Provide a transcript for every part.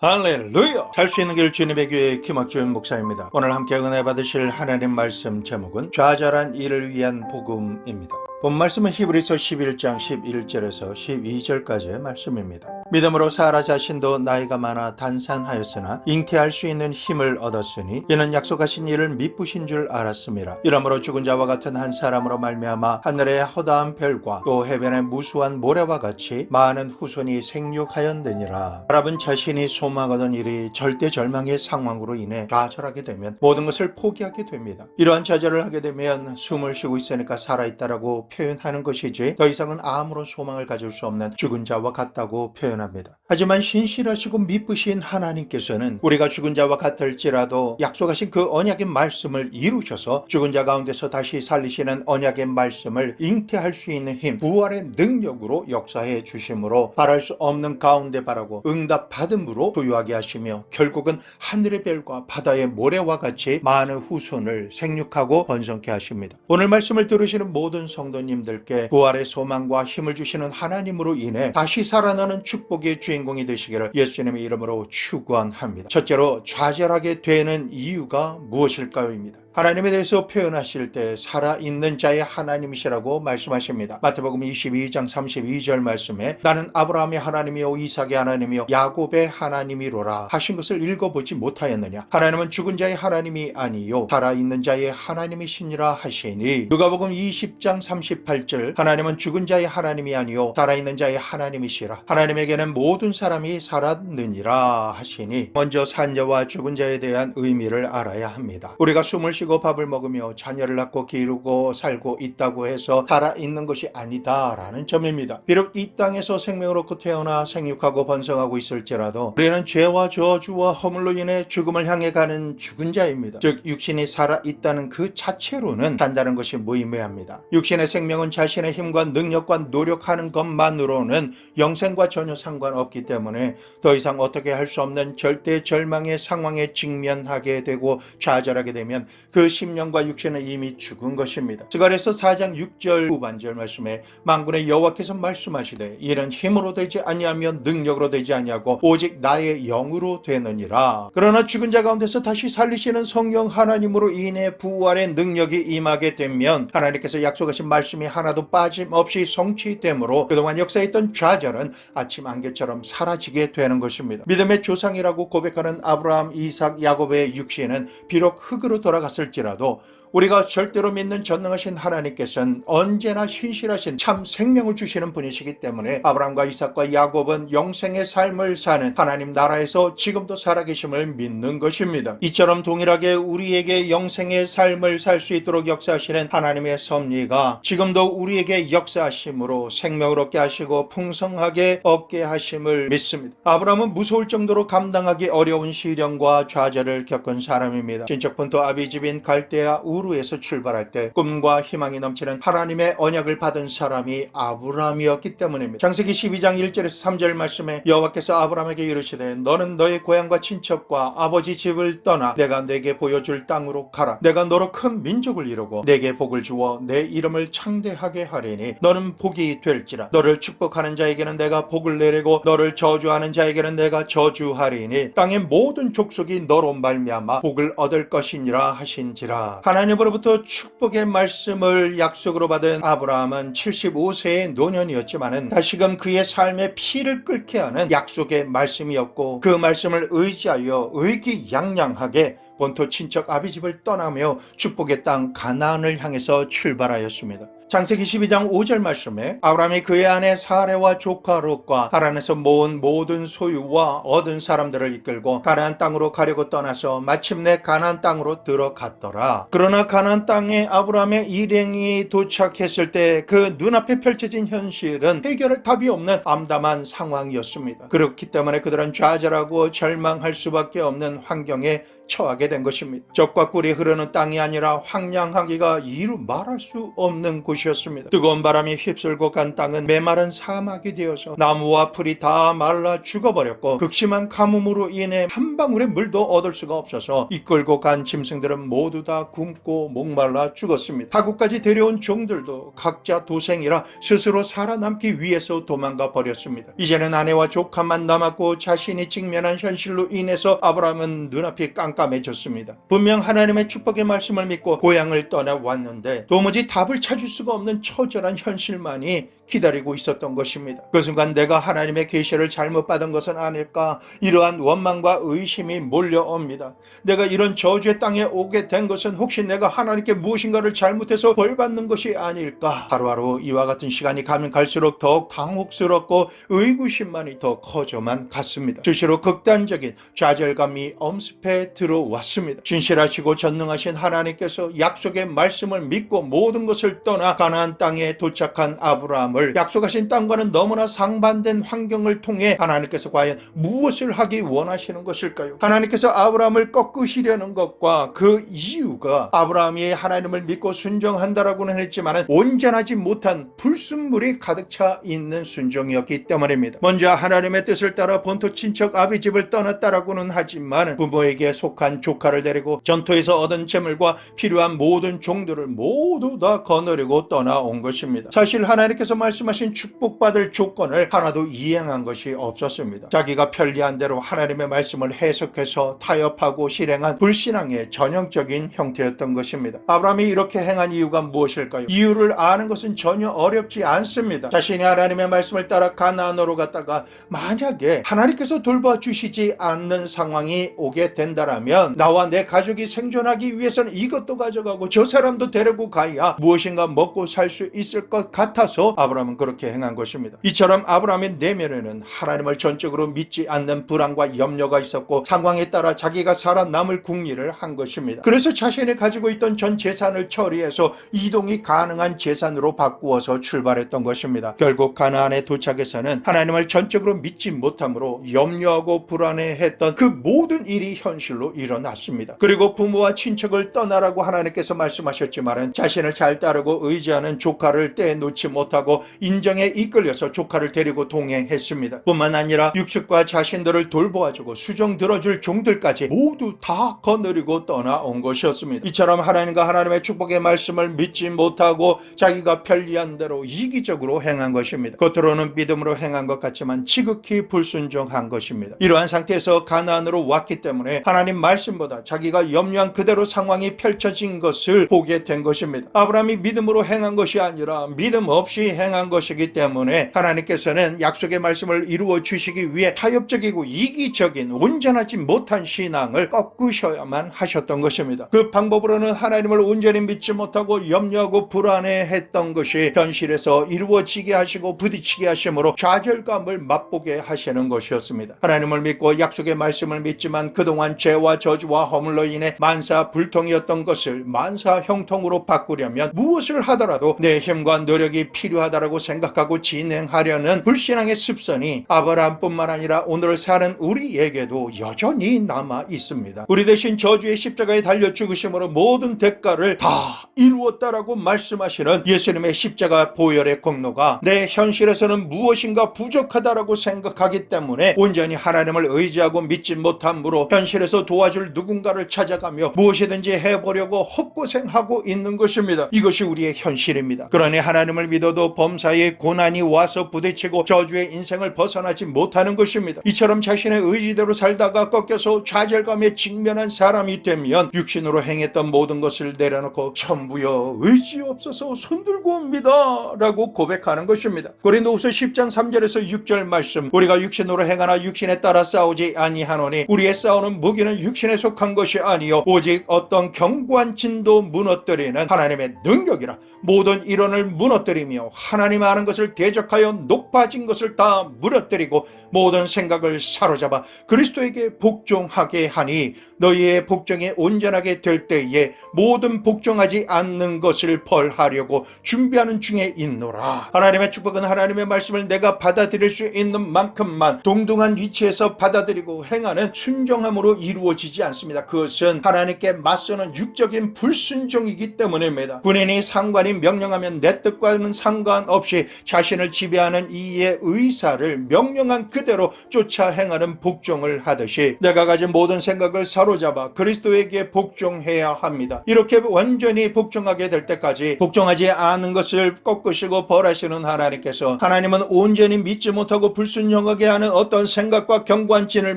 할렐루야! 살 수 있는 길 주님의 교회 김학준 목사입니다. 오늘 함께 은혜 받으실 하나님 말씀 제목은 좌절한 이를 위한 복음입니다. 본 말씀은 히브리서 11장 11절에서 12절까지의 말씀입니다. 믿음으로 사라 자신도 나이가 많아 단산하였으나 잉태할 수 있는 힘을 얻었으니 이는 약속하신 이를 미쁘신 줄 알았음이라. 이러므로 죽은 자와 같은 한 사람으로 말미암아 하늘의 허다한 별과 또 해변의 무수한 모래와 같이 많은 후손이 생육하였느니라. 사람은 자신이 소망하던 일이 절대 절망의 상황으로 인해 좌절하게 되면 모든 것을 포기하게 됩니다. 이러한 좌절을 하게 되면 숨을 쉬고 있으니까 살아있다라고 표현하는 것이지 더 이상은 아무런 소망을 가질 수 없는 죽은 자와 같다고 표현합니다. 하지만 신실하시고 미쁘신 하나님께서는 우리가 죽은 자와 같을지라도 약속하신 그 언약의 말씀을 이루셔서 죽은 자 가운데서 다시 살리시는 언약의 말씀을 잉태할 수 있는 힘, 부활의 능력으로 역사해 주심으로 바랄 수 없는 가운데 바라고 응답받음으로 소유하게 하시며 결국은 하늘의 별과 바다의 모래와 같이 많은 후손을 생육하고 번성케 하십니다. 오늘 말씀을 들으시는 모든 성도님들께 부활의 소망과 힘을 주시는 하나님으로 인해 다시 살아나는 축복의 주인공이 되시기를 예수님의 이름으로 축원합니다. 첫째로 좌절하게 되는 이유가 무엇일까요입니다. 하나님에 대해서 표현하실 때 살아있는 자의 하나님이시라고 말씀하십니다. 마태복음 22장 32절 말씀에 나는 아브라함의 하나님이요 이삭의 하나님이요 야곱의 하나님이로라 하신 것을 읽어보지 못하였느냐. 하나님은 죽은 자의 하나님이 아니요 살아있는 자의 하나님이시니라 하시니. 누가복음 20장 38절 하나님은 죽은 자의 하나님이 아니요 살아있는 자의 하나님이시라. 하나님에게는 모든 사람이 살았느니라 하시니. 먼저 산 자와 죽은 자에 대한 의미를 알아야 합니다. 우리가 숨을 쉬고 밥을 먹으며 자녀를 낳고 기르고 살고 있다고 해서 살아있는 것이 아니다라는 점입니다. 비록 이 땅에서 생명을 얻고 태어나 생육하고 번성하고 있을지라도 우리는 죄와 저주와 허물로 인해 죽음을 향해 가는 죽은 자입니다. 즉 육신이 살아있다는 그 자체로는 산다는 것이 무의미합니다. 육신의 생명은 자신의 힘과 능력과 노력하는 것만으로는 영생과 전혀 상관없기 때문에 더 이상 어떻게 할 수 없는 절대 절망의 상황에 직면하게 되고 좌절하게 되면 그 심령과 육신은 이미 죽은 것입니다. 스가랴서 4장 6절 후반절 말씀에 만군의 여호와께서 말씀하시되 이는 힘으로 되지 아니하며 능력으로 되지 아니하고 오직 나의 영으로 되느니라. 그러나 죽은 자 가운데서 다시 살리시는 성령 하나님으로 인해 부활의 능력이 임하게 되면 하나님께서 약속하신 말씀이 하나도 빠짐없이 성취되므로 그동안 역사했던 좌절은 아침 안개처럼 사라지게 되는 것입니다. 믿음의 조상이라고 고백하는 아브라함, 이삭, 야곱의 육신은 비록 흙으로 돌아갔을지라도 우리가 절대로 믿는 전능하신 하나님께서는 언제나 신실하신 참 생명을 주시는 분이시기 때문에 아브라함과 이삭과 야곱은 영생의 삶을 사는 하나님 나라에서 지금도 살아계심을 믿는 것입니다. 이처럼 동일하게 우리에게 영생의 삶을 살 수 있도록 역사하시는 하나님의 섭리가 지금도 우리에게 역사하심으로 생명을 얻게 하시고 풍성하게 얻게 하심을 믿습니다. 아브라함은 무서울 정도로 감당하기 어려운 시련과 좌절을 겪은 사람입니다. 친척 본토 아비집인 갈대아 우르에서 출발할 때 꿈과 희망이 넘치는 하나님의 언약을 받은 사람이 아브라함이었기 때문입니다. 창세기 12장 1절에서 3절 말씀에 여호와께서 아브라함에게 이르시되 너는 너의 고향과 친척과 아버지 집을 떠나 내가 내게 보여줄 땅으로 가라. 내가 너로 큰 민족을 이루고 내게 복을 주어 내 이름을 창대하게 하리니 너는 복이 될지라. 너를 축복하는 자에게는 내가 복을 내리고 너를 저주하는 자에게는 내가 저주하리니 땅의 모든 족속이 너로 말미암아 복을 얻을 것이니라 하신지라. 하나님으로부터 축복의 말씀을 약속으로 받은 아브라함은 75세의 노년이었지만은 다시금 그의 삶의 피를 끓게 하는 약속의 말씀이었고 그 말씀을 의지하여 의기양양하게 본토 친척 아비집을 떠나며 축복의 땅 가나안을 향해서 출발하였습니다. 창세기 12장 5절 말씀에 아브라함이 그의 아내 사레와 조카 롯과 하란에서 모은 모든 소유와 얻은 사람들을 이끌고 가나안 땅으로 가려고 떠나서 마침내 가나안 땅으로 들어갔더라. 그러나 가나안 땅에 아브라함의 일행이 도착했을 때 그 눈앞에 펼쳐진 현실은 해결할 답이 없는 암담한 상황이었습니다. 그렇기 때문에 그들은 좌절하고 절망할 수밖에 없는 환경에 처하게 된 것입니다. 젖과 꿀이 흐르는 땅이 아니라 황량하기가 이루 말할 수 없는 곳이었습니다. 뜨거운 바람이 휩쓸고 간 땅은 메마른 사막이 되어서 나무와 풀이 다 말라 죽어버렸고, 극심한 가뭄으로 인해 한 방울의 물도 얻을 수가 없어서 이끌고 간 짐승들은 모두 다 굶고 목말라 죽었습니다. 타국까지 데려온 종들도 각자 도생이라 스스로 살아남기 위해서 도망가 버렸습니다. 이제는 아내와 조카만 남았고 자신이 직면한 현실로 인해서 아브라함은 눈앞이 깜깜해졌습니다. 분명 하나님의 축복의 말씀을 믿고 고향을 떠나왔는데 도무지 답을 찾을 수가 없는 처절한 현실만이 기다리고 있었던 것입니다. 그 순간 내가 하나님의 계시를 잘못 받은 것은 아닐까, 이러한 원망과 의심이 몰려옵니다. 내가 이런 저주의 땅에 오게 된 것은 혹시 내가 하나님께 무엇인가를 잘못해서 벌받는 것이 아닐까. 하루하루 이와 같은 시간이 가면 갈수록 더욱 당혹스럽고 의구심만이 더 커져만 갔습니다. 수시로 극단적인 좌절감이 엄습해 들어왔습니다. 진실하시고 전능하신 하나님께서 약속의 말씀을 믿고 모든 것을 떠나 가나안 땅에 도착한 아브라함을 약속하신 땅과는 너무나 상반된 환경을 통해 하나님께서 과연 무엇을 하기 원하시는 것일까요? 하나님께서 아브라함을 꺾으시려는 것과 그 이유가 아브라함이 하나님을 믿고 순종한다라고는 했지만 온전하지 못한 불순물이 가득 차 있는 순종이었기 때문입니다. 먼저 하나님의 뜻을 따라 본토 친척 아비 집을 떠났다라고는 하지만 부모에게 속한 조카를 데리고 전토에서 얻은 재물과 필요한 모든 종들을 모두 다 거느리고 떠나온 것입니다. 사실 하나님께서 말씀하신 축복받을 조건을 하나도 이행한 것이 없었습니다. 자기가 편리한 대로 하나님의 말씀을 해석해서 타협하고 실행한 불신앙의 전형적인 형태였던 것입니다. 아브라함이 이렇게 행한 이유가 무엇일까요? 이유를 아는 것은 전혀 어렵지 않습니다. 자신이 하나님의 말씀을 따라 가나안으로 갔다가 만약에 하나님께서 돌봐주시지 않는 상황이 오게 된다면 나와 내 가족이 생존하기 위해서는 이것도 가져가고 저 사람도 데리고 가야 무엇인가 먹고 살 수 있을 것 같아서 아브라함은 그렇게 행한 것입니다. 이처럼 아브라함의 내면에는 하나님을 전적으로 믿지 않는 불안과 염려가 있었고 상황에 따라 자기가 살아남을 궁리를 한 것입니다. 그래서 자신이 가지고 있던 전 재산을 처리해서 이동이 가능한 재산으로 바꾸어서 출발했던 것입니다. 결국 가나안에 도착해서는 하나님을 전적으로 믿지 못함으로 염려하고 불안해했던 그 모든 일이 현실로 일어났습니다. 그리고 부모와 친척을 떠나라고 하나님께서 말씀하셨지만 자신을 잘 따르고 의지하는 조카를 떼놓지 못하고 인정에 이끌려서 조카를 데리고 동행했습니다. 뿐만 아니라 육축과 자신들을 돌보아주고 수종 들어줄 종들까지 모두 다 거느리고 떠나온 것이었습니다. 이처럼 하나님과 하나님의 축복의 말씀을 믿지 못하고 자기가 편리한 대로 이기적으로 행한 것입니다. 겉으로는 믿음으로 행한 것 같지만 지극히 불순종한 것입니다. 이러한 상태에서 가나안으로 왔기 때문에 하나님 말씀보다 자기가 염려한 그대로 상황이 펼쳐진 것을 보게 된 것입니다. 아브라함이 믿음으로 행한 것이 아니라 믿음 없이 행한 것이기 때문에 하나님께서는 약속의 말씀을 이루어 주시기 위해 타협적이고 이기적인 온전하지 못한 신앙을 꺾으셔야만 하셨던 것입니다. 그 방법으로는 하나님을 온전히 믿지 못하고 염려하고 불안해했던 것이 현실에서 이루어지게 하시고 부딪히게 하심으로 좌절감을 맛보게 하시는 것이었습니다. 하나님을 믿고 약속의 말씀을 믿지만 그동안 죄와 저주와 허물로 인해 만사불통이었던 것을 만사형통으로 바꾸려면 무엇을 하더라도 내 힘과 노력이 필요하다고 생각하고 진행하려는 불신앙의 습성이 아브라함뿐만 아니라 오늘 사는 우리에게도 여전히 남아 있습니다. 우리 대신 저주의 십자가에 달려 죽으심으로 모든 대가를 다 이루었다라고 말씀하시는 예수님의 십자가 보혈의 공로가 내 현실에서는 무엇인가 부족하다라고 생각하기 때문에 온전히 하나님을 의지하고 믿지 못함으로 현실에서 도와줄 누군가를 찾아가며 무엇이든지 해보려고 헛고생하고 있는 것입니다. 이것이 우리의 현실입니다. 그러니 하나님을 믿어도 범사에 고난이 와서 부딪히고 저주의 인생을 벗어나지 못하는 것입니다. 이처럼 자신의 의지대로 살다가 꺾여서 좌절감에 직면한 사람이 되면 육신으로 행했던 모든 것을 내려놓고 전부여 의지 없어서 손들고 옵니다 라고 고백하는 것입니다. 고린도후서 10장 3절에서 6절 말씀, 우리가 육신으로 행하나 육신에 따라 싸우지 아니하노니 우리의 싸우는 무기는 육신에 속한 것이 아니요 오직 어떤 견고한 진도 무너뜨리는 하나님의 능력이라. 모든 이론을 무너뜨리며 하나님 아는 것을 대적하여 높아진 것을 다 무너뜨리고 모든 생각을 사로잡아 그리스도에게 복종하게 하니 너희의 복종이 온전하게 될 때에 모든 복종하지 않는 것을 벌하려고 준비하는 중에 있노라. 하나님의 축복은 하나님의 말씀을 내가 받아들일 수 있는 만큼만 동등한 위치에서 받아들이고 행하는 순종함으로 이루어지는 이루어지지 않습니다. 그것은 하나님께 맞서는 육적인 불순종이기 때문입니다. 군인이 상관이 명령하면 내 뜻과는 상관없이 자신을 지배하는 이의 의사를 명령한 그대로 쫓아 행하는 복종을 하듯이 내가 가진 모든 생각을 사로잡아 그리스도에게 복종해야 합니다. 이렇게 완전히 복종하게 될 때까지 복종하지 않은 것을 꺾으시고 벌하시는 하나님께서 하나님은 온전히 믿지 못하고 불순종하게 하는 어떤 생각과 경관진을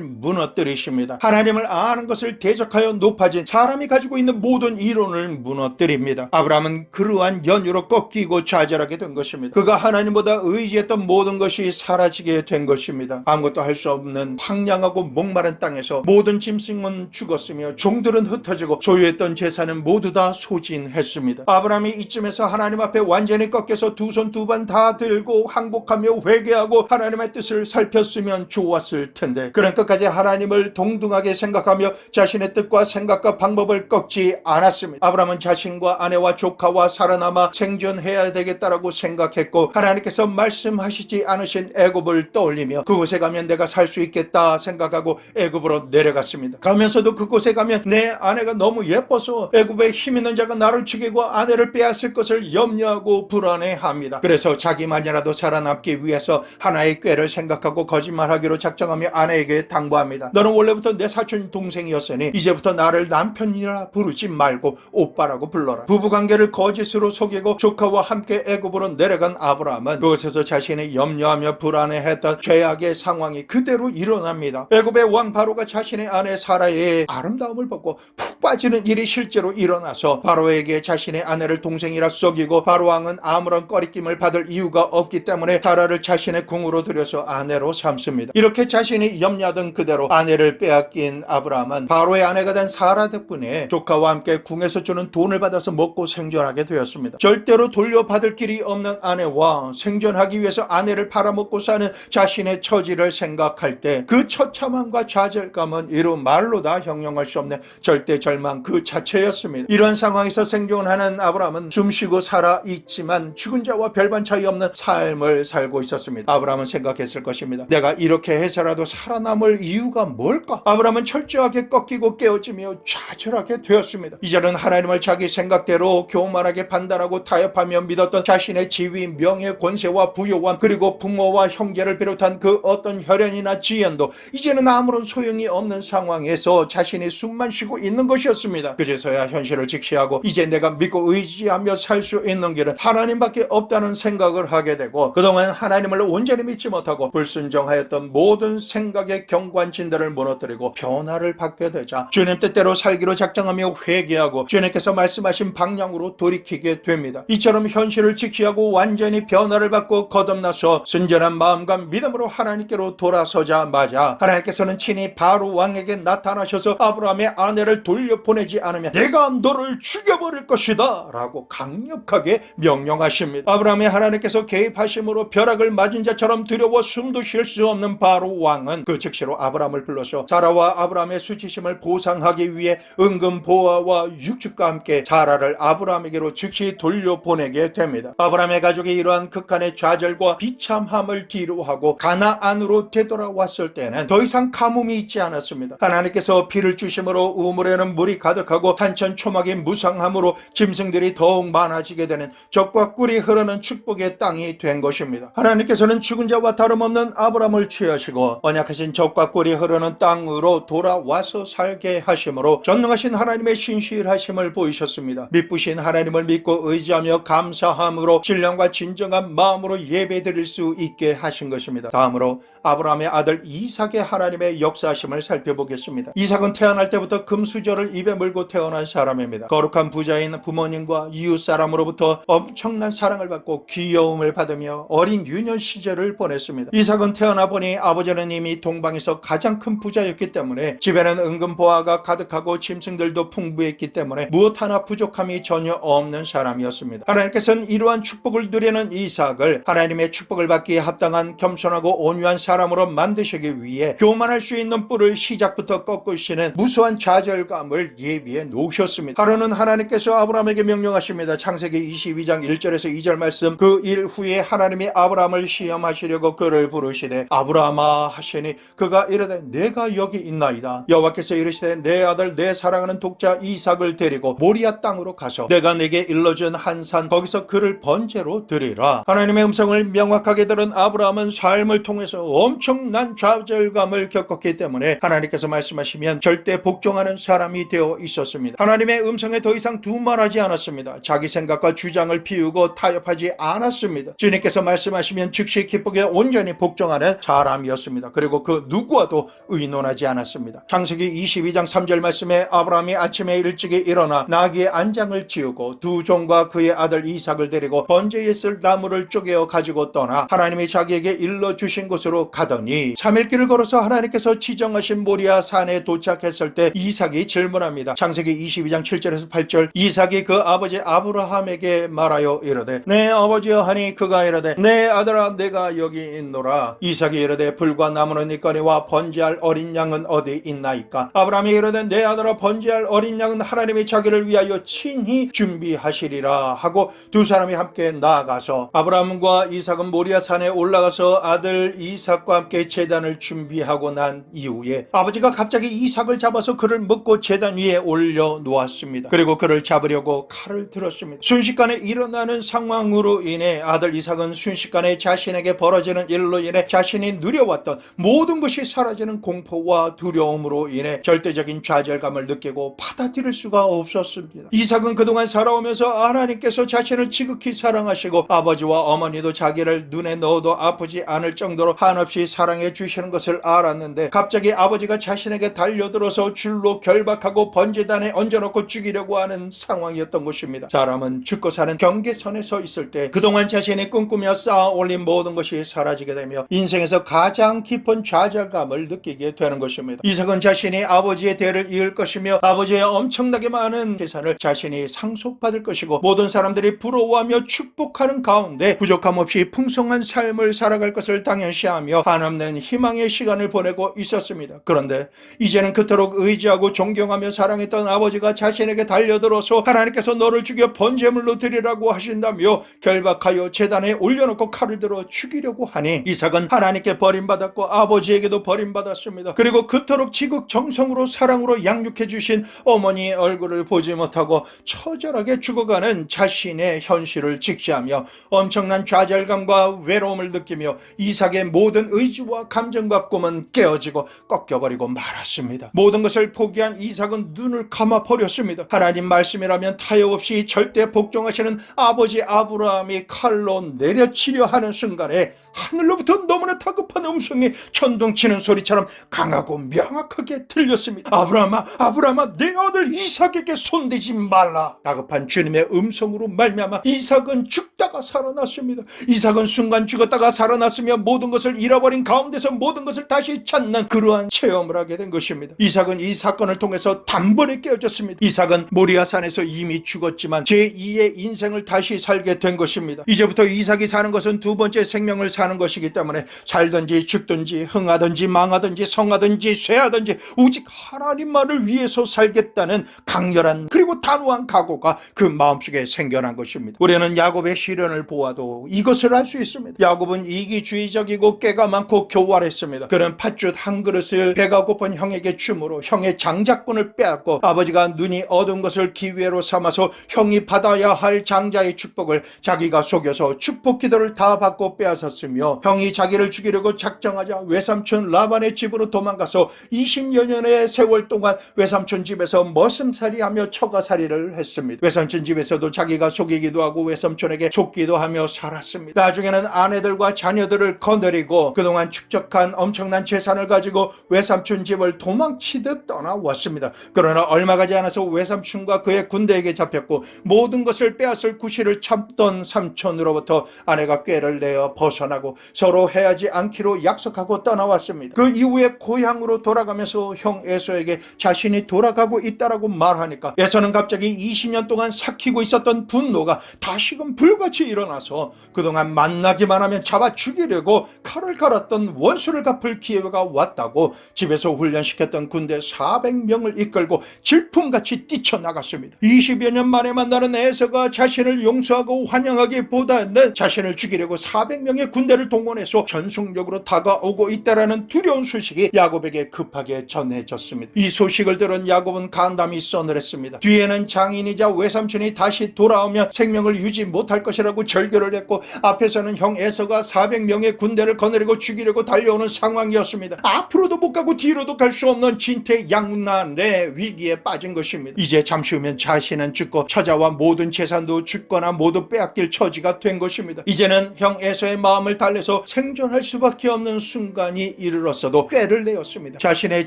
무너뜨리십니다. 하나님을 아는 것을 대적하여 높아진 사람이 가지고 있는 모든 이론을 무너뜨립니다. 아브라함은 그러한 연유로 꺾이고 좌절하게 된 것입니다. 그가 하나님보다 의지했던 모든 것이 사라지게 된 것입니다. 아무것도 할 수 없는 황량하고 목마른 땅에서 모든 짐승은 죽었으며 종들은 흩어지고 소유했던 재산은 모두 다 소진했습니다. 아브라함이 이쯤에서 하나님 앞에 완전히 꺾여서 두 손 두 번 다 들고 항복하며 회개하고 하나님의 뜻을 살폈으면 좋았을 텐데 그런 끝까지 하나님을 동등하게 생각하며 자신의 뜻과 생각과 방법을 꺾지 않았습니다. 아브라함은 자신과 아내와 조카와 살아남아 생존해야 되겠다라고 생각했고 하나님께서 말씀하시지 않으신 애굽을 떠올리며 그곳에 가면 내가 살 수 있겠다 생각하고 애굽으로 내려갔습니다. 가면서도 그곳에 가면 내 아내가 너무 예뻐서 애굽에 힘 있는 자가 나를 죽이고 아내를 빼앗을 것을 염려하고 불안해합니다. 그래서 자기만이라도 살아남기 위해서 하나의 꾀를 생각하고 거짓말하기로 작정하며 아내에게 당부합니다. 너는 원래부터 내 사촌 동생이었으니 이제부터 나를 남편이라 부르지 말고 오빠라고 불러라. 부부관계를 거짓으로 속이고 조카와 함께 애굽으로 내려간 아브라함은 그곳에서 자신이 염려하며 불안해했던 죄악의 상황이 그대로 일어납니다. 애굽의 왕 바로가 자신의 아내 사라의 아름다움을 보고 푹 빠지는 일이 실제로 일어나서 바로에게 자신의 아내를 동생이라 속이고 바로 왕은 아무런 꺼리낌을 받을 이유가 없기 때문에 사라를 자신의 궁으로 들여서 아내로 삼습니다. 이렇게 자신이 염려하던 그대로 아내를 빼앗긴 아브라함은 바로의 아내가 된 사라 덕분에 조카와 함께 궁에서 주는 돈을 받아서 먹고 생존하게 되었습니다. 절대로 돌려받을 길이 없는 아내와 생존하기 위해서 아내를 팔아먹고 사는 자신의 처지를 생각할 때 그 처참함과 좌절감은 이루 말로 다 형용할 수 없는 절대 절망 그 자체였습니다. 이런 상황에서 생존하는 아브라함은 숨쉬고 살아 있지만 죽은 자와 별반 차이 없는 삶을 살고 있었습니다. 아브라함은 생각했을 것입니다. 내가 이렇게 해서라도 살아남을 이유가 뭘까? 아브라함은 철저하게 꺾이고 깨어지며 좌절하게 되었습니다. 이제는 하나님을 자기 생각대로 교만하게 판단하고 타협하며 믿었던 자신의 지위, 명예, 권세와 부요함 그리고 부모와 형제를 비롯한 그 어떤 혈연이나 지연도 이제는 아무런 소용이 없는 상황에서 자신이 숨만 쉬고 있는 것이었습니다. 그제서야 현실을 직시하고 이제 내가 믿고 의지하며 살 수 있는 길은 하나님밖에 없다는 생각을 하게 되고 그동안 하나님을 온전히 믿지 못하고 불순종하였던 모든 생각의 경관진들을 무너뜨리고 변화를 받게 되자 주님 뜻대로 살기로 작정하며 회개하고 주님께서 말씀하신 방향으로 돌이키게 됩니다. 이처럼 현실을 직시하고 완전히 변화를 받고 거듭나서 순전한 마음과 믿음으로 하나님께로 돌아서자마자 하나님께서는 친히 바로 왕에게 나타나셔서 아브라함의 아내를 돌려보내지 않으면 내가 너를 죽여버릴 것이다 라고 강력하게 명령하십니다. 아브라함의 하나님께서 개입하심으로 벼락을 맞은 자처럼 두려워 숨도 쉴 수 없는 바로 왕은 그 즉시로 아브라함을 불러서 사라와 아브라함의 수치심을 보상하기 위해 은금 보화와 육축과 함께 사라를 아브라함에게로 즉시 돌려보내게 됩니다. 아브라함의 가족이 이러한 극한의 좌절과 비참함을 뒤로하고 가나안으로 되돌아왔을 때는 더 이상 가뭄이 있지 않았습니다. 하나님께서 비를 주심으로 우물에는 물이 가득하고 산천초막이 무상함으로 짐승들이 더욱 많아지게 되는 젖과 꿀이 흐르는 축복의 땅이 된 것입니다. 하나님께서는 죽은 자와 다름없는 아브라함을 취하시고 언약하신 젖과 꿀이 흐르는 땅으로 돌아와서 살게 하심으로 전능하신 하나님의 신실하심을 보이셨습니다. 미쁘신 하나님을 믿고 의지하며 감사함으로 신령과 진정한 마음으로 예배드릴 수 있게 하신 것입니다. 다음으로 아브라함의 아들 이삭의 하나님의 역사하심을 살펴보겠습니다. 이삭은 태어날 때부터 금수저를 입에 물고 태어난 사람입니다. 거룩한 부자인 부모님과 이웃 사람으로부터 엄청난 사랑을 받고 귀여움을 받으며 어린 유년 시절을 보냈습니다. 이삭은 태어나 보니 아버지는 이미 동방에서 가장 큰 부자였기 때문에 집에는 은금보화가 가득하고 짐승들도 풍부했기 때문에 무엇 하나 부족함이 전혀 없는 사람이었습니다. 하나님께서는 이러한 축복을 누리는 이삭을 하나님의 축복을 받기에 합당한 겸손하고 온유한 사람으로 만드시기 위해 교만할 수 있는 뿔을 시작부터 꺾으시는 무수한 좌절감을 예비해 놓으셨습니다. 하루는 하나님께서 아브라함에게 명령하십니다. 창세기 22장 1절에서 2절 말씀 그 일 후에 하나님이 아브라함을 시험하시려고 그를 부르시되 아브라함아 하시니 그가 이르되 내가 여기 있나이다. 여호와께서 이르시되 내 아들 내 사랑하는 독자 이삭을 데리고 모리아 땅으로 가서 내가 내게 일러준 한 산 거기서 그를 번제로 드리라. 하나님의 음성을 명확하게 들은 아브라함은 삶을 통해서 엄청난 좌절감을 겪었기 때문에 하나님께서 말씀하시면 절대 복종하는 사람이 되어 있었습니다. 하나님의 음성에 더 이상 두말하지 않았습니다. 자기 생각과 주장을 피우고 타협하지 않았습니다. 주님께서 말씀하시면 즉시 기쁘게 온전히 복종하는 사람이었습니다. 그리고 그 누구와도 의논하지 않았습니다. 창세기 22장 3절 말씀에 아브라함이 아침에 일찍이 일어나 나귀의 안장을 지우고 두 종과 그의 아들 이삭을 데리고 번제에 쓸 나무를 쪼개어 가지고 떠나 하나님이 자기에게 일러주신 곳으로 가더니 3일 길을 걸어서 하나님께서 지정하신 모리아 산에 도착했을 때 이삭이 질문합니다. 창세기 22장 7절에서 8절 이삭이 그 아버지 아브라함에게 말하여 이르되 내 아버지여 하니 그가 이르되 내 아들아 내가 여기 있노라. 이삭이 이르되 불과 나무는 있거니와 번제할 어린 양은 어디 있나이까. 아브라함이 이르되 내 아들아 번제할 어린 양은 하나님이 자기를 위하여 친히 준비하시리라 하고 두 사람이 함께 나아가서 아브라함과 이삭은 모리아 산에 올라가서 아들 이삭과 함께 제단을 준비하고 난 이후에 아버지가 갑자기 이삭을 잡아서 그를 묶고 제단 위에 올려 놓았습니다. 그리고 그를 잡으려고 칼을 들었습니다. 순식간에 일어나는 상황으로 인해 아들 이삭은 순식간에 자신에게 벌어지는 일로 인해 자신이 누려왔던 모든 것이 사라지는 공포와 두려움으로 인해 절대적인 좌절감을 느끼고 받아들일 수가 없었습니다. 이삭은 그동안 살아오면서 하나님께서 자신을 지극히 사랑하시고 아버지와 어머니도 자기를 눈에 넣어도 아프지 않을 정도로 한없이 사랑해 주시는 것을 알았는데 갑자기 아버지가 자신에게 달려들어서 줄로 결박하고 번제단에 얹어놓고 죽이려고 하는 상황이었던 것입니다. 사람은 죽고 사는 경계선에 서 있을 때 그동안 자신이 꿈꾸며 쌓아 올린 모든 것이 사라지게 되며 인생에서 가장 깊은 좌절감을 느끼게 되는 것입니다. 이삭은 자신이 아버지의 대를 이을 것이며 아버지의 엄청나게 많은 재산을 자신이 상속받을 것이고 모든 사람들이 부러워하며 축복하는 가운데 부족함 없이 풍성한 삶을 살아갈 것을 당연시하며 한없는 희망의 시간을 보내고 있었습니다. 그런데 이제는 그토록 의지하고 존경하며 사랑했던 아버지가 자신에게 달려들어서 하나님께서 너를 죽여 번제물로 드리라고 하신다며 결박하여 제단에 올려놓고 칼을 들어 죽이려고 하니 이삭은 하나님께 버림받았고 아버지에게도 버림받았습니다. 그리고 그토록 지극정성으로 사랑으로 양육해 주신 어머니의 얼굴을 보지 못하고 처절하게 죽어가는 자신의 현실을 직시하며 엄청난 좌절감과 외로움을 느끼며 이삭의 모든 의지와 감정과 꿈은 깨어지고 꺾여버리고 말았습니다. 모든 것을 포기한 이삭은 눈을 감아버렸습니다. 하나님 말씀이라면 타협 없이 절대 복종하시는 아버지 아브라함이 칼로 내려치려 하는 순간에 하늘로부터 너무나 다급한 음성이 천둥치는 소리처럼 강하고 명확하게 들렸습니다. 아브라함아, 아브라함아, 내 아들 이삭에게 손대지 말라. 다급한 주님의 음성으로 말미암아 이삭은 죽다가 살아났습니다. 이삭은 순간 죽었다가 살아났으며 모든 것을 잃어버린 가운데서 모든 것을 다시 찾는 그러한 체험을 하게 된 것입니다. 이삭은 이 사건을 통해서 단번에 깨어졌습니다. 이삭은 모리아산에서 이미 죽었지만 제2의 인생을 다시 살게 된 것입니다. 이제부터 이삭이 사는 것은 두 번째 생명을 사는 것이기 때문에 살든지 죽든지 흥하든지 망하든지 성하든지 쇠하든지 오직 하나님만을 위해서 살겠다는 강렬한 그리고 단호한 각오가 그 마음속에 생겨난 것입니다. 우리는 야곱의 시련을 보아도 이것을 알 수 있습니다. 야곱은 이기주의적이고 깨가 많고 교활했습니다. 그는 팥죽 한 그릇을 배가 고픈 형에게 주므로 형의 장자권을 빼앗고 아버지가 눈이 어두운 것을 기회로 삼아서 형이 받아야 할 장자의 축복을 자기가 속여서 축복 기도를 다 받고 빼앗았으며 형이 자기를 죽이려고 작정하자 외삼촌 라반의 집으로 도망가서 20여 년의 세월 동안 외삼촌 집에서 머슴살이하며 처가살이를 했습니다. 외삼촌 집에서도 자기가 속이기도 하고 외삼촌에게 속기도 하며 살았습니다. 나중에는 아내들과 자녀들을 거느리고 그동안 축적한 엄청난 재산을 가지고 외삼촌 집을 도망치듯 떠나왔습니다. 그러나 얼마 가지 않아서 외삼촌과 그의 군대에게 잡혔고 모든 것을 빼앗을 구실을 참던 삼촌으로부터 아내가 꾀를 내어 벗어나고 서로 헤어지지 않기로 약속하고 떠나왔습니다. 그 이후에 고향으로 돌아가면서 형 에서에게 자신이 돌아가고 있다라고 말하니까 에서는 갑자기 20년 동안 삭히고 있었던 분노가 다시금 불같이 일어나서 그동안 만나기만 하면 잡아 죽이려고 칼을 갈았던 원수를 갚을 기회가 왔다고 집에서 훈련시켰던 군대 400명을 이끌고 질풍같이 뛰쳐나갔습니다. 20여 년 만에 만나는 에서가 자신을 용서하고 환영하기보다는 자신을 죽이려고 400명의 군대를 동원해서 전속력으로 다가오고 있다라는 두려운 소식이 야곱에게 급하게 야곱에게 전해졌습니다. 이 소식을 들은 야곱은 간담이 서늘했습니다. 뒤에는 장인이자 외삼촌이 다시 돌아오면 생명을 유지 못할 것이라고 절규를 했고, 앞에서는 형 에서가 400명의 군대를 거느리고 죽이려고 달려오는 상황이었습니다. 앞으로도 못 가고 뒤로도 갈 수 없는 진퇴양난의 위기에 빠진 것입니다. 이제 잠시 후면 자신은 죽고 처자와 모든 재산도 죽거나 모두 빼앗길 처지가 된 것입니다. 이제는 형 에서의 마음을 달래서 생존할 수밖에 없는 순간이 이르렀어도 꾀를 내었습니다. 자신의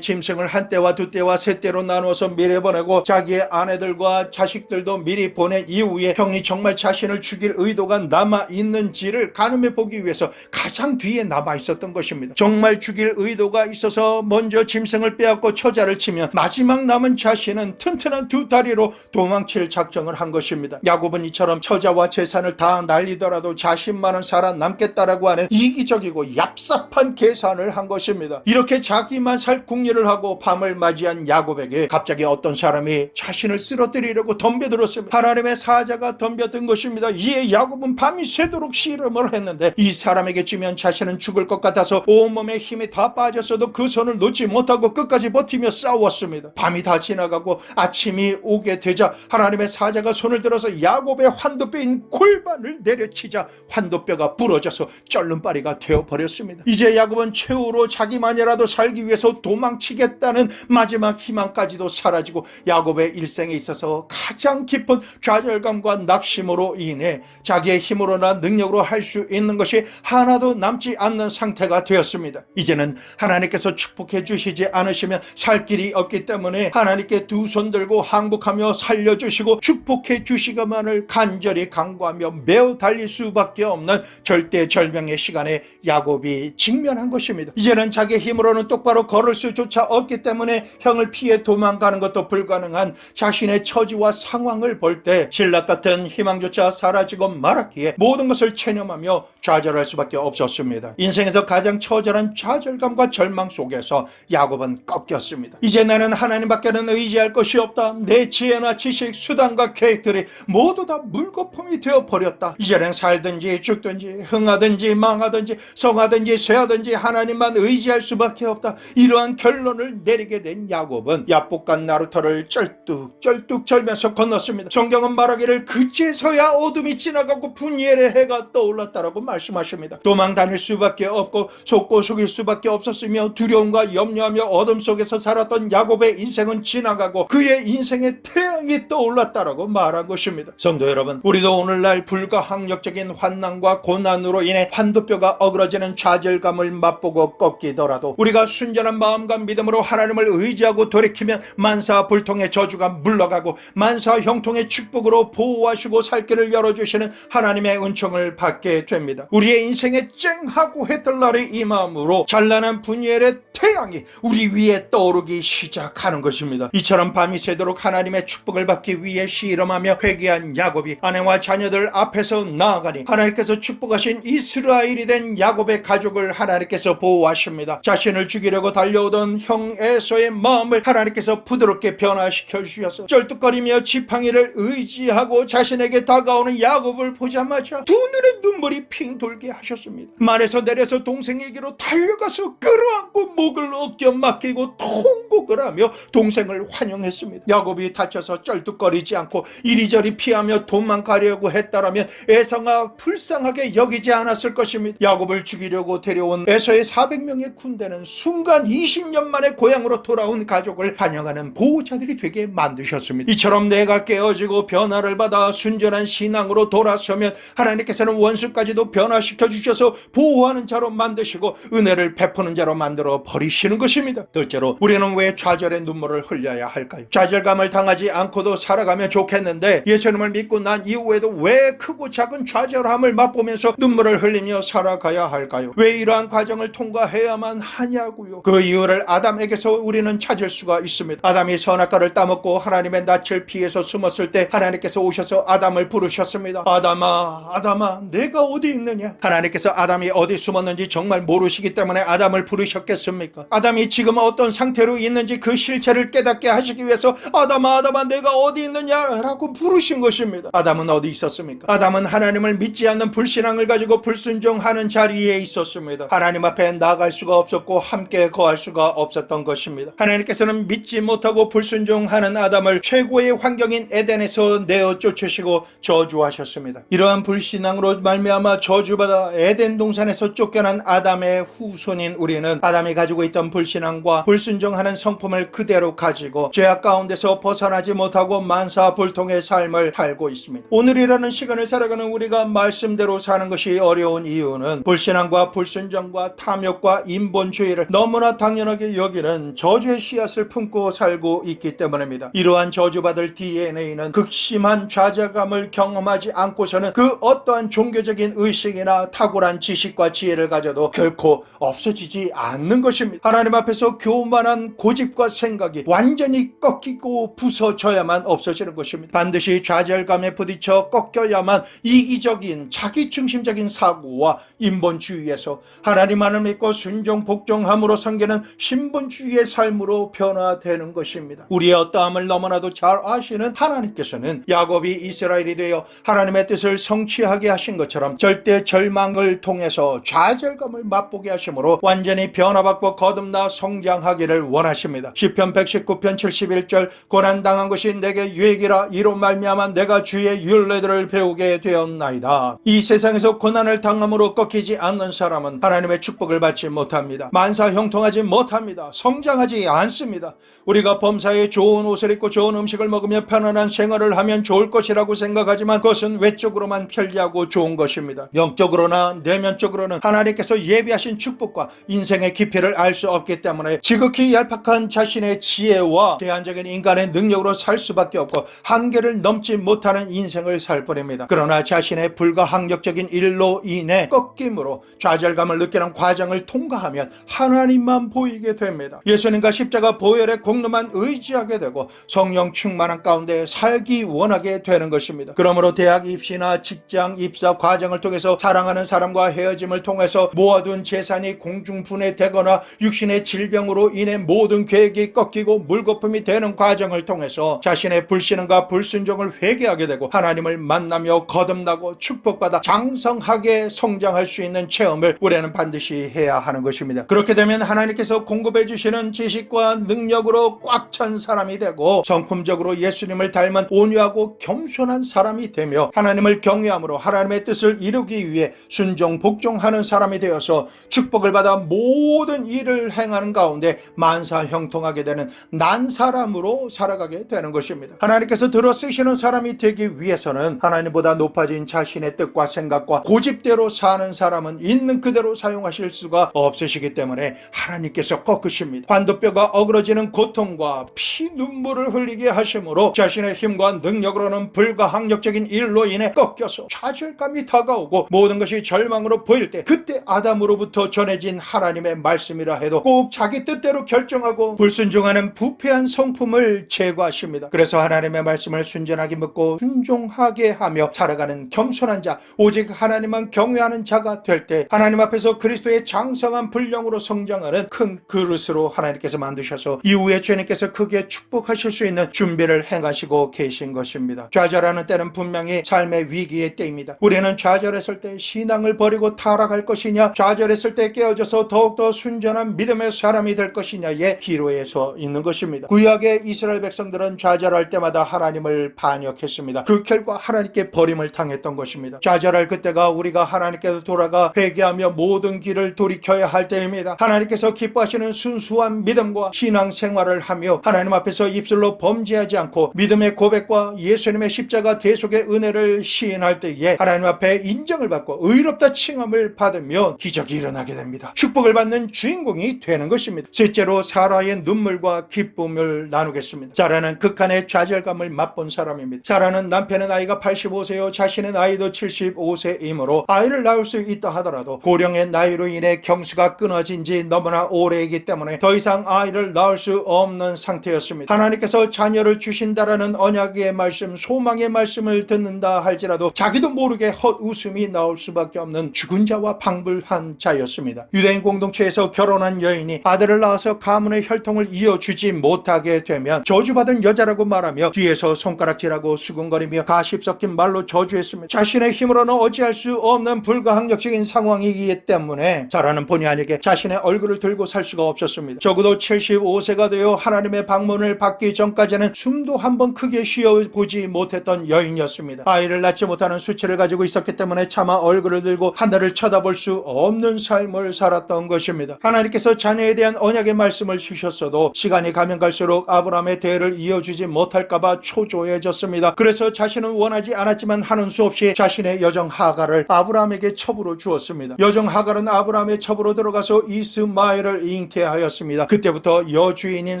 짐승을 한 떼와 두 떼와 세 떼로 나누어서 미리 보내고 자기의 아내들과 자식들도 미리 보낸 이후에 형이 정말 자신을 죽일 의도가 남아있는지를 가늠해 보기 위해서 가장 뒤에 남아있었던 것입니다. 정말 죽일 의도가 있어서 먼저 짐승을 빼앗고 처자를 치면 마지막 남은 자신은 튼튼한 두 다리로 도망칠 작정을 한 것입니다. 야곱은 이처럼 처자와 재산을 다 날리더라도 자신만은 살아남겠다라고 하는 이기적이고 얍삽한 계산을 한 것입니다. 이렇게 자기만 살 궁리를 하고 밤을 맞이한 야곱에게 갑자기 어떤 사람이 자신을 쓰러뜨리려고 덤벼들었습니다. 하나님의 사자가 덤벼든 것입니다. 이에 야곱은 밤이 새도록 씨름을 했는데 이 사람에게 쥐면 자신은 죽을 것 같아서 온몸에 힘이 다 빠졌어도 그 손을 놓지 못하고 끝까지 버티며 싸웠습니다. 밤이 다 지나가고 아침이 오게 되자 하나님의 사자가 손을 들어서 야곱의 환도뼈인 골반을 내려치자 환도뼈가 부러져서 쩔름바리가 되어버렸습니다. 이제 야곱은 최후로 자기만이라도 살기 위해서 도망치겠다는 마지막 희망까지도 사라지고 야곱의 일생에 있어서 가장 깊은 좌절감과 낙심으로 인해 자기의 힘으로나 능력으로 할 수 있는 것이 하나도 남지 않는 상태가 되었습니다. 이제는 하나님께서 축복해 주시지 않으시면 살 길이 없기 때문에 하나님께 두 손 들고 항복하며 살려주시고 축복해 주시기만을 간절히 간구하며 매우 달릴 수밖에 없는 절대절명의 시간에 야곱이 직면한 것입니다. 이제는 자기 힘으로는 똑바로 걸을 수조차 없기 때문에 형을 피해 도망가는 것도 불가능한 자신의 처지와 상황을 볼 때 신락 같은 희망조차 사라지고 말았기에 모든 것을 체념하며 좌절할 수밖에 없었습니다. 인생에서 가장 처절한 좌절감과 절망 속에서 야곱은 꺾였습니다. 이제 나는 하나님밖에는 의지할 것이 없다. 내 지혜나 지식, 수단과 계획들이 모두 다 물거품이 되어버렸다. 이제는 살든지 죽든지 흥하든지 망하든지 성하든지 쇠하든지 하나님만 의지할 수밖에 없다. 이러한 결론을 내리게 된 야곱은 야복간 나루터를 쩔뚝 절면서 건넜습니다. 성경은 말하기를 그제서야 어둠이 지나가고 분이엘의 해가 떠올랐다라고 말씀하십니다. 도망 다닐 수밖에 없고 속고 속일 수밖에 없었으며 두려움과 염려하며 어둠 속에서 살았던 야곱의 인생은 지나가고 그의 인생의 태양이 떠올랐다라고 말한 것입니다. 성도 여러분, 우리도 오늘날 불가항력적인 환난과 고난으로 인해 환도뼈가 어그러지는 좌절감을 맛보고 꺾이더라도 우리가 순전한 마음과 믿음으로 하나님을 의지하고 돌이키면 만사불통의 저주가 물러가고 만사형통의 축복으로 보호하시고 살 길을 열어주시는 하나님의 은총을 받게 됩니다. 우리의 인생에 쨍하고 해뜰 날이 이 마음으로 찬란한 분이엘의 태양이 우리 위에 떠오르기 시작하는 것입니다. 이처럼 밤이 새도록 하나님의 축복을 받기 위해 씨름하며 회개한 야곱이 아내와 자녀들 앞에서 나아가니 하나님께서 축복하신 이스라엘이 된 야곱의 가족을 하나님께서 보호하십니다. 자신을 죽이려고 달려오던 형 에서의 마음을 하나님께서 부드럽게 변화시켜 주셔서 쩔뚝거리며 지팡이를 의지하고 자신에게 다가오는 야곱을 보자마자 두 눈에 눈물이 핑 돌게 하셨습니다. 말에서 내려서 동생에게로 달려가서 끌어안고 목을 어겨 맡기고 통곡을 하며 동생을 환영했습니다. 야곱이 다쳐서 쩔뚝거리지 않고 이리저리 피하며 도망가려고 했다라면 에서가 불쌍하게 여기지 않았을 것입니다. 야곱을 죽이려고 데려온 에서의 400명의 군대는 순간 20년 만에 고향으로 돌아온 가족을 환영하는 보호자들이 되게 만드셨습니다. 이처럼 내가 깨어지고 변화를 받아 순전한 신앙으로 돌아서면 하나님께서는 원수까지도 변화시켜 주셔서 보호하는 자로 만드시고 은혜를 베푸는 자로 만들어 버리시는 것입니다. 둘째로, 우리는 왜 좌절의 눈물을 흘려야 할까요? 좌절감을 당하지 않고도 살아가면 좋겠는데 예수님을 믿고 난 이후에도 왜 크고 작은 좌절함을 맛보면서 눈물을 흘리며 살아가야 할까요? 왜 이러한 과정을 통과해야만 하냐고요? 그 이유를 아담에게서 우리는 찾을 수가 있습니다. 아담이 선악과를 따먹고 하나님의 낯을 피해서 숨었을 때 하나님께서 오셔서 아담을 부르셨습니다. 아담아 내가 어디 있느냐? 하나님께서 아담이 어디 숨었는지 정말 모르시기 때문에 아담을 부르셨겠습니까? 아담이 지금 어떤 상태로 있는지 그 실체를 깨닫게 하시기 위해서 아담아 내가 어디 있느냐라고 부르신 것입니다. 아담은 어디 있었습니까? 아담은 하나님을 믿지 않는 불신앙을 가지고 불순종하는 자리에 있었습니다. 하나님 앞에 나아갈 수가 없었고 함께 거할 수가 없었던 것입니다. 하나님께서는 믿지 못하고 불순종하는 아담을 최고의 환경인 에덴에서 내어 쫓으시고 저주하셨습니다. 이러한 불신앙으로 말미암아 저주받아 에덴 동산에서 쫓겨난 아담의 후손인 우리는 아담이 가지고 있던 불신앙과 불순종하는 성품을 그대로 가지고 죄악 가운데서 벗어나지 못하고 만사불통의 삶을 살고 있습니다. 오늘이라는 시간을 살아가는 우리가 말씀대로 사는 것이 어려운 이유는 불신앙과 불순종과 탐욕과 인본주의를 너무나 당연하게 여기는 저주의 씨앗을 품고 살고 있기 때문입니다. 이러한 저주받을 DNA는 극심한 좌절감을 경험하지 않고서는 그 어떠한 종교적인 의식이나 탁월한 지식과 지혜를 가져도 결코 없어지지 않는 것입니다. 하나님 앞에서 교만한 고집과 생각이 완전히 꺾이고 부서져야만 없어지는 것입니다. 반드시 좌절감에 부딪혀 꺾여야만 이기적인 자기중심적인 사고와 인본주의에서 하나님만을 믿고 순종 복종함으로 섬기는 신본주의의 삶으로 변화되는 것입니다. 우리의 어떠함을 너무나도 잘 아시는 하나님께서는 야곱이 이스라엘이 되어 하나님의 뜻을 성취하게 하신 것처럼 절대 절망을 통해서 좌절감을 맛보게 하심으로 완전히 변화받고 거듭나 성장하기를 원하십니다. 시편 119편 71절 고난당한 것이 내게 유익이라 이로 말미암아 내가 주의 율례들을 배우게 되었나이다. 이 세상에서 고난을 당함으로 꺾이지 않는 사람은 하나님의 축복을 받지 못합니다. 만사 형통하지 못합니다. 성장하지 않습니다. 우리가 범사에 좋은 옷을 입고 좋은 음식을 먹으며 편안한 생활을 하면 좋을 것이라고 생각하지만 그것은 외적으로만 편리하고 좋은 것입니다. 영적으로나 내면적으로는 하나님께서 예비하신 축복과 인생의 깊이를 알 수 없기 때문에 지극히 얄팍한 자신의 지혜와 제한적인 인간의 능력으로 살 수밖에 없고 한계를 넘지 못하는 인생을 살 뿐입니다. 그러나 자신의 불가항력적인 일로 인해 꺾임으로 좌절감을 느끼는 과정을 통과하면 하나님만 보이게 됩니다. 예수님과 십자가 보혈의 공로만 의지하게 되고 성령 충만한 가운데 살기 원하게 되는 것입니다. 그러므로 대학 입시나 직장 입사 과정을 통해서 사랑하는 사람과 헤어짐을 통해서 모아둔 재산이 공중분해되거나 육신의 질병으로 인해 모든 계획이 꺾이고 물거품이 되는 과정을 통해서 자신의 불신앙과 불순종을 회개하게 되고 하나님을 만나며 거듭나고 축복받아 장성하게 성장할 수 있는 체험을 우리는 반드시 해야 하는 것입니다. 그렇게 되면 하나님께서 공급해 주시는 지식과 능력으로 꽉 찬 사람이 되고 성품적으로 예수님을 닮은 온유하고 겸손한 사람이 되며 하나님을 경외함으로 하나님의 뜻을 이루기 위해 순종 복종하는 사람이 되어서 축복을 받아 모든 일을 행하는 가운데 만사 형통하게 되는 난 사람으로 살아가게 되는 것입니다. 하나님께서 들어 쓰시는 사람이 되기 위해서는 하나님보다 높아진 자신의 뜻과 생각과 고집대로 사는 사람은 있는 그대로 사용하실 수가 없으시기 때문에 하나님께서 꺾으십니다. 환도뼈가 어그러지는 고통과 피 눈물을 흘리게 하심으로 자신의 힘과 능력으로는 불가항력적인 일로 인해 꺾여서 좌절감이 다가오고 모든 것이 절망으로 보일 때 그때 아담으로부터 전해진 하나님의 말씀이라 해도 꼭 자기 뜻대로 결정하고 불순종하는 부패한 성품을 제거하십니다. 그래서 하나님의 말씀을 순전하게 묻고 순종하게 하며 살아가는 겸손한 자, 오직 하나님만 경외하는 자가 될 때 하나님 앞에서 그리스도의 장성한 분량으로 성장하는 큰 그릇으로 하나님께서 만드셔서 이후에 주님께서 크게 축복하실 수 있는 준비를 행하시고 계신 것입니다. 좌절하는 때는 분명히 삶의 위기의 때입니다. 우리는 좌절했을 때 신앙을 버리고 타락할 것이냐, 좌절했을 때 깨어져서 더욱더 순전한 믿음의 사람이 될 것이냐의 기로에 서 있는 것입니다. 구약의 이스라엘 백성들은 좌절할 때마다 하나님을 반역했습니다. 그 결과 하나님께 버림을 당했던 것입니다. 좌절할 그때가 우리가 하나님께서 돌아가 회개하며 모든 길을 돌이켜야 할 때입니다. 하나님께서 기뻐하시는 순수한 믿음과 신앙생활을 하며 하나님 앞에서 입술로 범죄하지 않고 믿음의 고백과 예수님의 십자가 대속의 은혜를 시인할 때에 하나님 앞에 인정을 받고 의롭다 칭함을 받으며 기적이 일어나게 됩니다. 축복을 받는 주인공이 되는 것입니다. 셋째로 사라의 눈물과 기쁨을 나누겠습니다. 사라는 극한의 좌절감을 맛본 사람입니다. 사라는 남편의 나이가 85세요 자신의 나이도 75세이므로 아이를 낳을 수 있다 하더라도 고령의 나이로 인해 경수가 끊어진 지 너무나 오래이기 때문에 더 이상 아이를 낳을 수 없는 상태였습니다. 하나님께서 자녀를 주신다라는 언약의 말씀, 소망의 말씀을 듣는다 할지라도 자기도 모르게 헛웃음이 나올 수밖에 없는 죽은 자와 방불한 자였습니다. 유대인 공동체에서 결혼한 여인이 아들을 낳아서 가문의 혈통을 이어주지 못하게 되면 저주받은 여자라고 말하며 뒤에서 손가락질하고 수군거리며 가십 섞인 말로 저주했으며 자신의 힘으로는 어찌할 수 없는 불가항력적인 상황이기 때문에 사라는 본의 아니게 자신의 얼굴을 들고 살 수가 없었습니다. 적어도 75세가 되어 하나님의 방문을 받기 전까지는 숨도 한번 크게 쉬어보지 못했던 여인이었습니다. 아이를 낳지 못하는 수치를 가지고 있었기 때문에 차마 얼굴을 들고 하늘을 쳐다볼 수 없는 삶을 살았던 것입니다. 하나님께서 자녀에 대한 언약의 말씀을 주셨어도 시간이 가면 갈수록 아브라함의 대를 이어주지 못할까봐 초조해졌습니다. 그래서 자신은 원하지 않았지만 하는 수 없이 자신의 여정 하갈을 아브라함에게 첩으로 주었습니다. 여정 하갈은 아브라함의 첩으로 들어가서 이스마엘을 잉태하였습니다. 그때부터 여주인인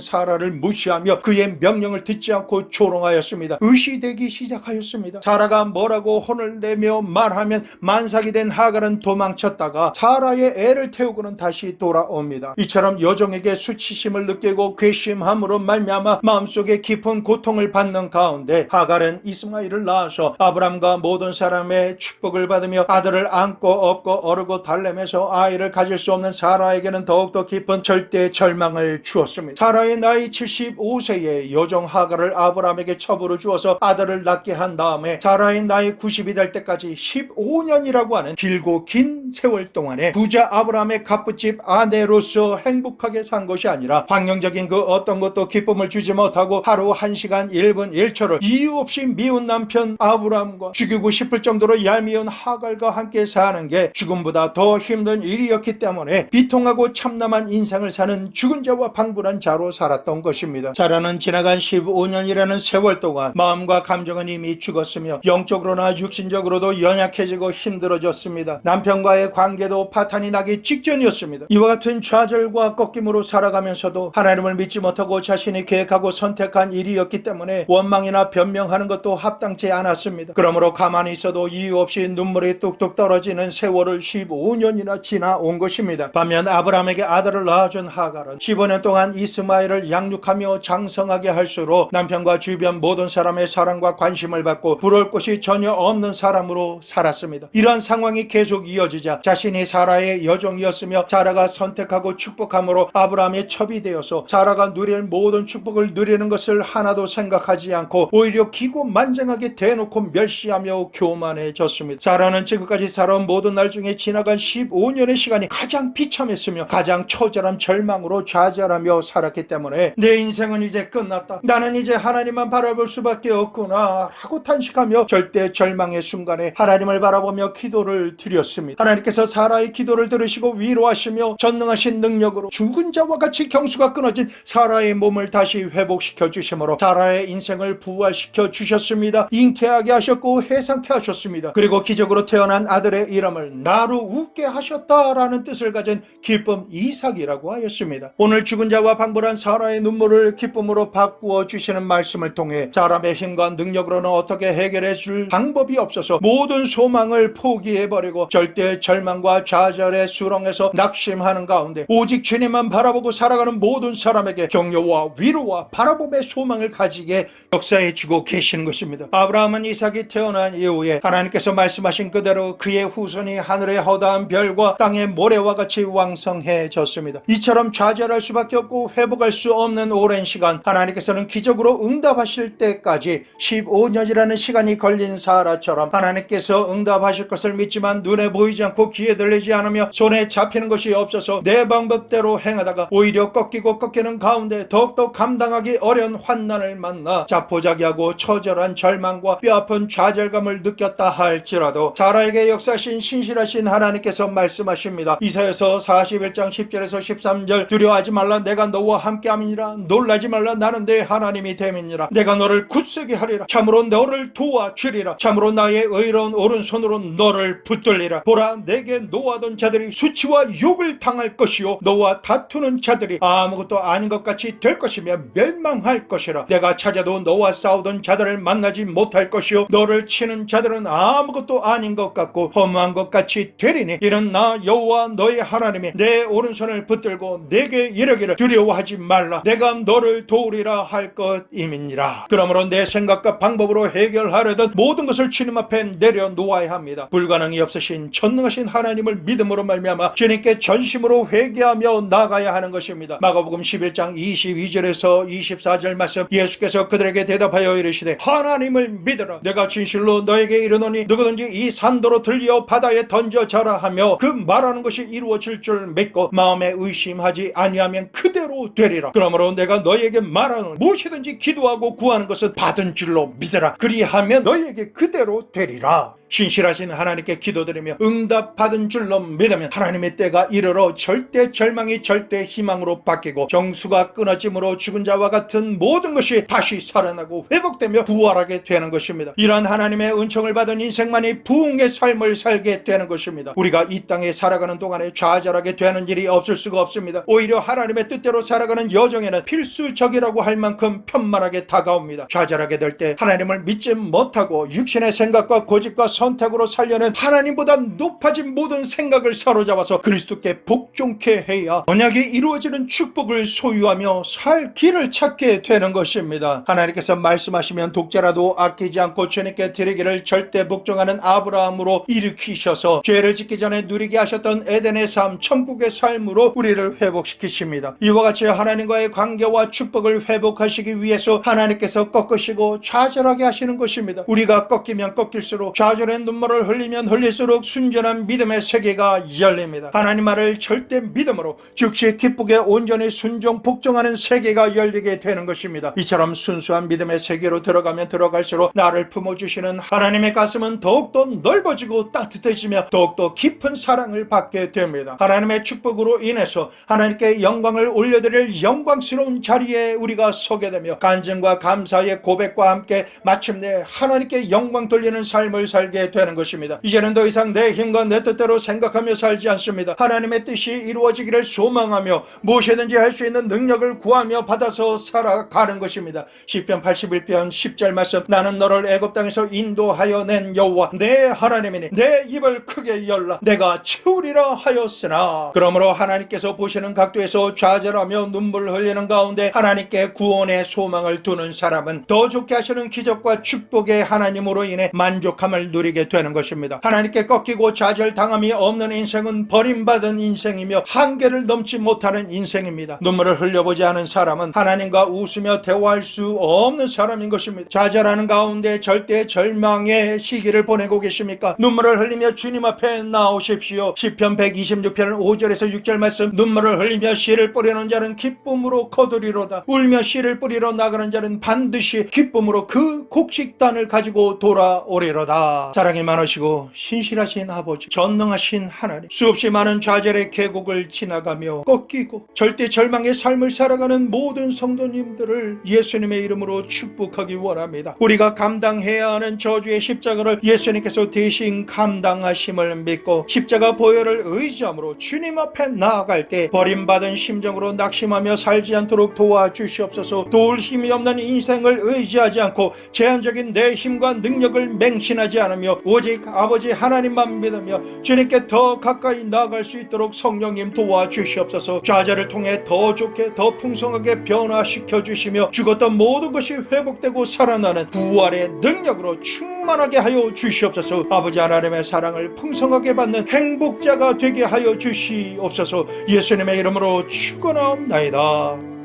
사라를 무시하며 그의 명령을 듣지 않고 조롱하였습니다. 의시되기 시작하였습니다. 사라가 뭐라고 혼을 내며 말하면 만삭이 된 하갈은 도망쳤다가 사라의 애를 태우고는 다시 돌아옵니다. 이처럼 여종에게 수치심을 느끼고 괘씸함으로 말미암아 마음속에 깊은 고통을 받는 가운데 하갈은 이스마엘을 낳아서 아브람과 모든 사람의 축복을 받으며 아들을 안고 업고 어르고 달래면서 아이를 가질 수 없는 사라에게는 더욱더 깊은 절대 절망을 주었습니다. 사라의 나이 75세에 여종 하갈을 아브람에게 첩으로 주어서 아들을 낳게 한 다음에 사라의 나이 90이 될 때까지 15년이라고 하는 길고 긴 세월 동안에 부자 아브람의 갑부집 아내로서 행복하게 산 것이 아니라 환경적인 그 어떤 것도 기쁨을 주지 못하고 하루 1시간 1분 1초를 이유 없이 미운 남편 아브람과 죽이고 싶을 정도로 얄미운 하갈과 함께 사는 게 죽음보다 더 힘든 일이었기 때문에 비통하고 참담한 인생을 사는 죽은 자와 방불한 자로 살았던 것입니다. 사라는 지나간 15년이라는 세월 동안 마음과 감정은 이미 죽었으며 영적으로나 육신적으로도 연약해지고 힘들어졌습니다. 남편과의 관계도 파탄이 나기 직전이었습니다. 이와 같은 좌절과 꺾임으로 살아가면서도 하나님을 믿지 못하고 자신이 계획하고 선택한 일이었기 때문에 원망이나 변명하는 것도 합당치 않았습니다. 그러므로 가만히 있어도 이유 없이 눈물이 뚝뚝 떨어지는 세월을 15년이나 지나온 것입니다. 반면 아브라함에게 아들을 낳아준 하갈은 15년 동안 이스마엘을 양육하며 장성하게 할수록 남편과 주변 모든 사람의 사랑과 관심을 받고 부러울 것이 전혀 없는 사람으로 살았습니다. 이러한 상황이 계속 이어지자 자신이 사라의 여종이었으며 사라가 선택하고 축복함으로 아브라함의 첩이 되어서 사라가 누릴 모든 축복을 누리는 것을 하나도 생각하지 않고 오히려 기고만장하게 대놓고 멸시하며 교만해졌습니다. 사라는 지금까지 살아온 모든 날 중에 지나간 15년의 시간이 가장 비참했으며 가장 처절한 절망으로 좌절하며 살았기 때문에 내 인생은 이제 끝났다, 나는 이제 하나님만 바라볼 수밖에 없구나 하고 탄식하며 절대 절망의 순간에 하나님을 바라보며 기도를 드렸습니다. 하나님께서 사라의 기도를 들으시고 위로하시며 전능하신 능력으로 죽은 자와 같이 경수가 끊어진 사라의 몸을 다시 회복시켜 주심으로 사라의 인생을 부활시켜 주셨습니다. 잉태하게 하셨고 해상케 하셨습니다. 그리고 기적으로 태어난 아들의 이름을 나로 웃게 하셨다라는 뜻을 가진 기쁨 이삭이라고 하였습니다. 오늘 죽은 자와 방불한 사라의 눈물을 기쁨으로 바꾸어 주시는 말씀을 통해 사람의 힘과 능력으로는 어떻게 해결해 줄 방법이 없어서 모든 소망을 포기해버리고 절대 절망과 좌절의 수렁에서 낙심하는 가운데 오직 주님만 바라보고 살아가는 모든 사람에게 격려와 위로와 바라봄의 소망을 가지게 역사해 주고 계시는 것입니다. 아브라함은 이삭이 태어난 이후에 하나님께서 말씀하신 그대로 그의 후손이 하늘의 허다한 별과 땅의 모래와 같이 왕성해졌습니다. 이처럼 좌절할 수밖에 없고 회복할 수 없는 오랜 시간 하나님께서는 기적으로 응답하실 때까지 15년이라는 시간이 걸린 사라처럼 하나님께서 응답하실 것을 믿지만 눈에 보이지 않고 귀에 들리지 않으며 손에 잡히는 것이 없어서 내 방법대로 행하다가 오히려 꺾이는 가운데 더욱더 감당하기 어려운 환난을 만나 자포자기하고 처절한 절망과 뼈아픈 좌절감을 느꼈다 할지라도 사라에게 역사하신 신실하신 하나님께서 말씀하십니다. 이사야서 41장 10절에서 13절 두려워하지 말라, 내가 너와 함께함이니라. 놀라지 말라, 나는 내 하나님이 됨이니라. 내가 너를 굳세게 하리라. 참으로 너를 도와주리라. 참으로 나의 의로운 오른손으로 너를 붙들리라. 보라, 내게 노하던 자들이 수치와 욕을 당할 것이요 너와 다투는 자들이 아무것도 아닌 것 같이 될 것이며 멸망할 것이라. 내가 찾아도 너와 싸우던 자들을 만나지 못할 것이요 너를 치는 자들은 아무것도 아닌 것 같고 허무한 것 같이 되리니 이는 나 여호와 너의 하나님이 내 오른손을 붙들고 내게 이르기를 두려워하지 말라, 내가 너를 도우리라 할 것임이니라. 그러므로 내 생각과 방법으로 해결하려던 모든 것을 주님 앞에 내려놓아야 합니다. 불가능이 없으신 전능하신 하나님을 믿음으로 말미암아 주님께 전심으로 회개하며 나가야 하는 것입니다. 마가복음 11장 22절에서 24절 말씀, 예수께서 그들에게 대답하여 이르시되 하나님을 믿으라. 내가 진실로 너에게 이르노니 누구든지 이 산도로 들려 바다에 던져져라 하며 그 말하는 것이 이루어질 줄 믿고 마음에 의심 의심하지 아니하면 그대로 되리라. 그러므로 내가 너희에게 말하는 무엇이든지 기도하고 구하는 것은 받은 줄로 믿으라. 그리하면 너희에게 그대로 되리라. 신실하신 하나님께 기도드리며 응답받은 줄로 믿으면 하나님의 때가 이르러 절대 절망이 절대 희망으로 바뀌고 정수가 끊어짐으로 죽은 자와 같은 모든 것이 다시 살아나고 회복되며 부활하게 되는 것입니다. 이러한 하나님의 은총을 받은 인생만이 부흥의 삶을 살게 되는 것입니다. 우리가 이 땅에 살아가는 동안에 좌절하게 되는 일이 없을 수가 없습니다. 오히려 하나님의 뜻대로 살아가는 여정에는 필수적이라고 할 만큼 편만하게 다가옵니다. 좌절하게 될 때 하나님을 믿지 못하고 육신의 생각과 고집과 선택으로 살려는 하나님보다 높아진 모든 생각을 사로잡아서 그리스도께 복종케 해야 언약이 이루어지는 축복을 소유하며 살 길을 찾게 되는 것입니다. 하나님께서 말씀하시면 독자라도 아끼지 않고 주님께 드리기를 절대 복종하는 아브라함으로 일으키셔서 죄를 짓기 전에 누리게 하셨던 에덴의 삶, 천국의 삶으로 우리를 회복시키십니다. 이와 같이 하나님과의 관계와 축복을 회복하시기 위해서 하나님께서 꺾으시고 좌절하게 하시는 것입니다. 우리가 꺾이면 꺾일수록 좌절의 눈물을 흘리면 흘릴수록 순전한 믿음의 세계가 열립니다. 하나님 말을 절대 믿음으로 즉시 기쁘게 온전히 순종 복종하는 세계가 열리게 되는 것입니다. 이처럼 순수한 믿음의 세계로 들어가면 들어갈수록 나를 품어주시는 하나님의 가슴은 더욱더 넓어지고 따뜻해지며 더욱더 깊은 사랑을 받게 됩니다. 하나님의 축복으로 인해서 하나님께 영광을 올려드릴 영광스러운 자리에 우리가 서게 되며 간증과 감사의 고백과 함께 마침내 하나님께 영광 돌리는 삶을 살게 되는 것입니다. 이제는 더 이상 내 힘과 내 뜻대로 생각하며 살지 않습니다. 하나님의 뜻이 이루어지기를 소망하며 무엇이든지 할 수 있는 능력을 구하며 받아서 살아가는 것입니다. 시편 81편 10절 말씀, 나는 너를 애굽 땅에서 인도하여 낸 여호와 내 하나님이니 내 입을 크게 열라 내가 채우리라 하였으나. 그러므로 하나님께서 보시는 각도에서 좌절하며 눈물을 흘리는 가운데 하나님께 구원의 소망을 두는 사람은 더 좋게 하시는 기적과 축복의 하나님으로 인해 만족함을 누리게 되는 것입니다. 하나님께 꺾이고 좌절당함이 없는 인생은 버림받은 인생이며 한계를 넘지 못하는 인생입니다. 눈물을 흘려보지 않은 사람은 하나님과 웃으며 대화할 수 없는 사람인 것입니다. 좌절하는 가운데 절대 절망의 시기를 보내고 계십니까? 눈물을 흘리며 주님 앞에 나오십시오. 시편 126편 5절에서 6절 말씀, 눈물을 흘리며 씨를 뿌리는 자는 기쁨으로 거두리로다. 울며 씨를 뿌리러 나가는 자는 반드시 기쁨으로 그 곡식단을 가지고 돌아오리로다. 사랑이 많으시고 신실하신 아버지, 전능하신 하나님, 수없이 많은 좌절의 계곡을 지나가며 꺾이고 절대 절망의 삶을 살아가는 모든 성도님들을 예수님의 이름으로 축복하기 원합니다. 우리가 감당해야 하는 저주의 십자가를 예수님께서 대신 감당하심을 믿고 십자가 보혈을 의지함으로 주님 앞에 나아갈 때 버림받은 심정으로 낙심하며 살지 않도록 도와주시옵소서. 도울 힘이 없는 인생을 의지하지 않고 제한적인 내 힘과 능력을 맹신하지 않으며 오직 아버지 하나님만 믿으며 주님께 더 가까이 나아갈 수 있도록 성령님 도와주시옵소서. 좌절을 통해 더 좋게 더 풍성하게 변화시켜 주시며 죽었던 모든 것이 회복되고 살아나는 부활의 능력으로 충만하게 하여 주시옵소서. 아버지 하나님의 사랑을 풍성하게 받는 행복자가 되게 하여 주시옵소서. 예수님의 이름으로 축원하옵나이다.